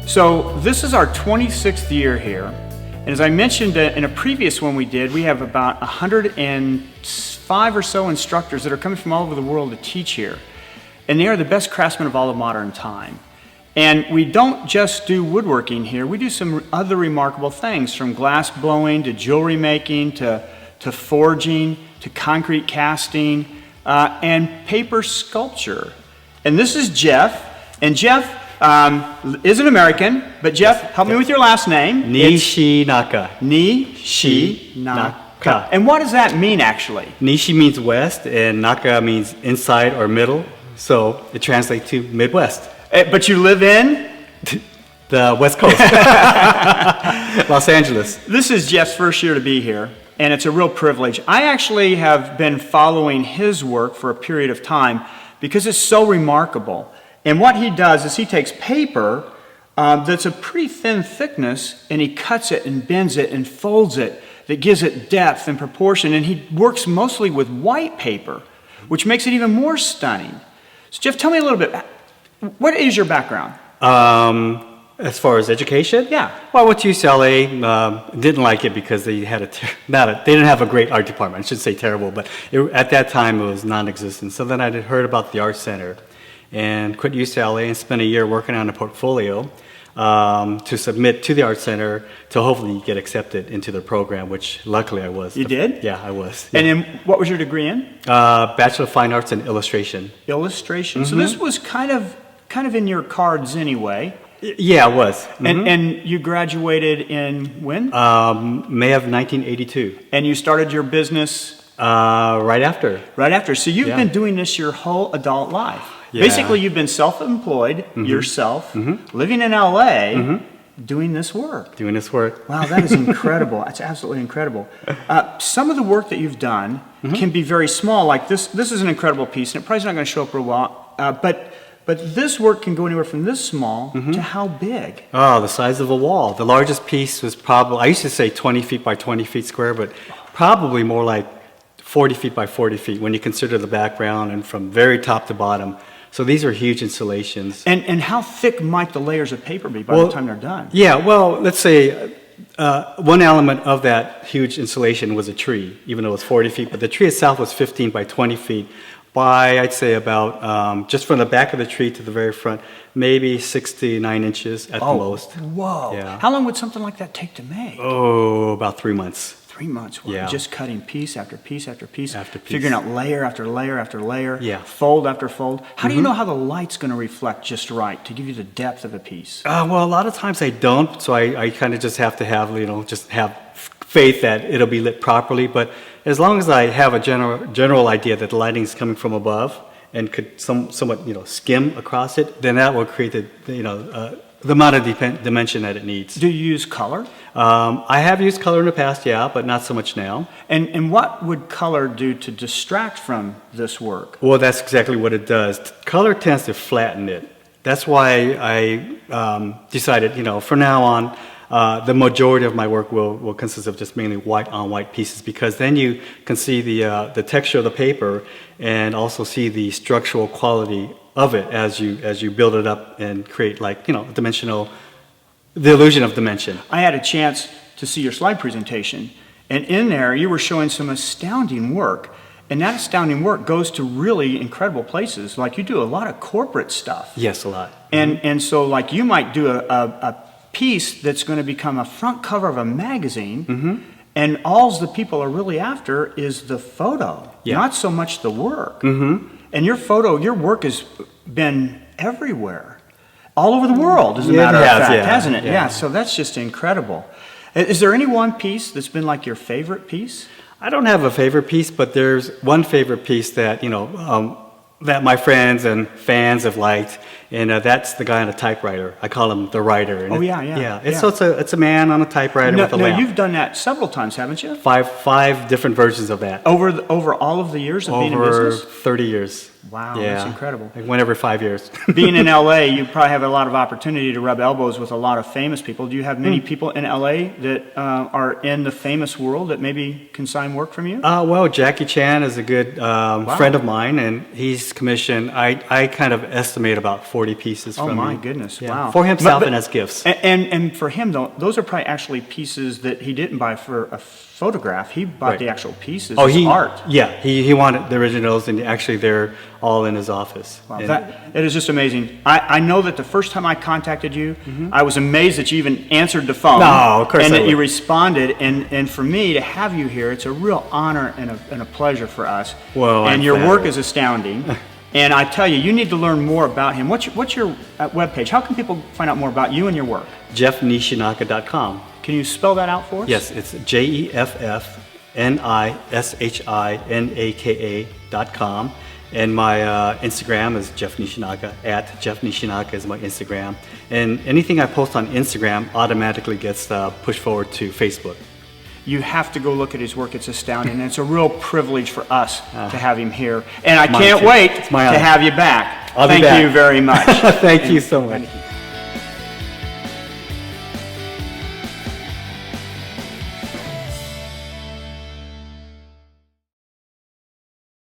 So this is our 26th year here, and as I mentioned in a previous one we did, we have about 105 or so instructors that are coming from all over the world to teach here, and they are the best craftsmen of all of modern time. And we don't just do woodworking here, we do some other remarkable things, from glass blowing to jewelry making to forging to concrete casting and paper sculpture. And this is Jeff, and Jeff is an American, but Jeff, help me with your last name. Nishinaka. Nishinaka. And what does that mean, actually? Nishi means west, and Naka means inside or middle, so it translates to Midwest. But you live in? The West Coast. Los Angeles. This is Jeff's first year to be here, and it's a real privilege. I actually have been following his work for a period of time because it's so remarkable. And what he does is he takes paper that's a pretty thin thickness, and he cuts it and bends it and folds it, that gives it depth and proportion. And he works mostly with white paper, which makes it even more stunning. So Jeff, tell me a little bit, what is your background? As far as education? Yeah. Well, I went to UCLA, didn't like it because they had they didn't have a great art department. I shouldn't say terrible, but at that time it was non-existent. So then I had heard about the Art Center and quit UCLA and spent a year working on a portfolio to submit to the Art Center to hopefully get accepted into the program, which luckily I was. You did? Yeah, I was. Yeah. And then what was your degree in? Bachelor of Fine Arts in Illustration. Illustration. So this was kind of in your cards anyway. Yeah, it was. And you graduated in when? May of 1982. And you started your business? Right after. Right after. So you've been doing this your whole adult life. Yeah. Basically, you've been self-employed yourself, living in LA, doing this work. Doing this work. Wow, that is incredible. That's absolutely incredible. Some of the work that you've done can be very small. Like this. This is an incredible piece, and it probably not going to show up real well. But this work can go anywhere from this small to how big? Oh, the size of a wall. The largest piece was probably, I used to say 20 feet by 20 feet square, but probably more like 40 feet by 40 feet when you consider the background and from very top to bottom. So these are huge installations. And how thick might the layers of paper be by the time they're done? Yeah, well, let's say one element of that huge installation was a tree, even though it was 40 feet, but the tree itself was 15 by 20 feet. By, I'd say about, just from the back of the tree to the very front, maybe 6 to 9 inches at the most. Whoa. Yeah. How long would something like that take to make? Oh, about 3 months. 3 months. Wow. Yeah. Just cutting piece after piece after piece. After piece. Figuring out layer after layer after layer. Yeah. Fold after fold. How do you know how the light's going to reflect just right to give you the depth of a piece? Well, a lot of times I don't, so I kind of just have to have, just have faith that it'll be lit properly. But as long as I have a general idea that the lighting is coming from above and could somewhat skim across it, then that will create the amount of dimension that it needs. Do you use color? I have used color in the past, yeah, but not so much now. And what would color do to distract from this work? Well, that's exactly what it does. Color tends to flatten it. That's why I decided, from now on, the majority of my work will consist of just mainly white on white pieces, because then you can see the texture of the paper and also see the structural quality of it as you build it up and create the illusion of dimension. I had a chance to see your slide presentation, and in there you were showing some astounding work, and that astounding work goes to really incredible places. Like you do a lot of corporate stuff. Yes, a lot. And so like you might do a piece that's going to become a front cover of a magazine, and all the people are really after is the photo, not so much the work. And your work has been everywhere, all over the world, as a matter of fact, hasn't it? Yeah, so that's just incredible. Is there any one piece that's been like your favorite piece? I don't have a favorite piece, but there's one favorite piece that, that my friends and fans have liked, and that's the guy on a typewriter. I call him the writer. And So it's a man on a typewriter with a lamp. You've done that several times, haven't you? Five different versions of that. Over all of the years of being in business? Over 30 years. Wow, that's incredible. Like one every 5 years. Being in LA, you probably have a lot of opportunity to rub elbows with a lot of famous people. Do you have many people in LA that are in the famous world that maybe can sign work from you? Well, Jackie Chan is a good friend of mine, and he's commissioned, I kind of estimate about 40 pieces Oh from my me. goodness! Yeah. Wow. For himself and as gifts. And for him though, those are probably actually pieces that he didn't buy for a photograph. He bought Right. the actual pieces. Oh, as art. Yeah, he wanted the originals, and actually they're all in his office. Wow, And- it is just amazing. I know that the first time I contacted you, I was amazed that you even answered the phone. No, of course and I that you would. responded. And for me to have you here, it's a real honor and a pleasure for us. Well, and I'm your work flattered. is astounding. And I tell you, you need to learn more about him. What's your webpage? How can people find out more about you and your work? JeffNishinaka.com. Can you spell that out for us? Yes, it's JeffNishinaka.com. And my Instagram is Jeff Nishinaka, at Jeff Nishinaka is my Instagram. And anything I post on Instagram automatically gets pushed forward to Facebook. You have to go look at his work. It's astounding. And it's a real privilege for us to have him here. And I can't too. wait It's my to honor. have you back. I'll be Thank back. you very much. Thank you so much. Thank you.